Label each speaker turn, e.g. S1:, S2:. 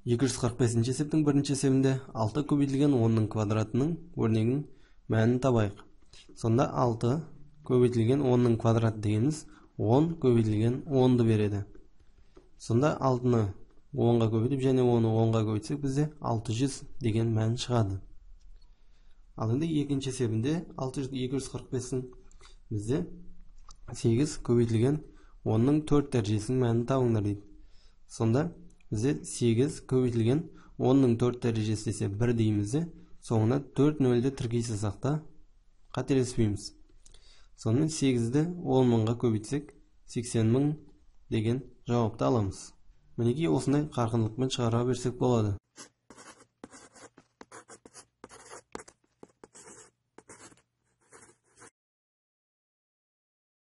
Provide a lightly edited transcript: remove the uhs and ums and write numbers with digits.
S1: 245 есептің бірінші есебінде 6 көбейтілген 10-ның квадратының өрнегінің мәнін табайық. Сонда 6 көбейтілген 10-ның квадраты дегеніміз 10 көбейтілген 10-ды береді. Сонда 6-ны 10-ға көбейтіп және 10-ны 10-ға көбейтсек бізде 600 деген мән шығады. Ал енді екінші есебінде 245-ің бізде 8 көбейтілген 10-ның 4 дәрежесінің мәнін табыңдар дейді. Сонда бізде 8 көбейтілген 10-ның 4 дәрежесі десе 1 деймізде, соңына 4 нөлді тіркей салсақ та қателеспейміз. Сонымен 8-ді 10 мыңға көбейтсек 80 мың деген жауапты аламыз. Мінекей осындай қарқындылықпен шығара берсек болады.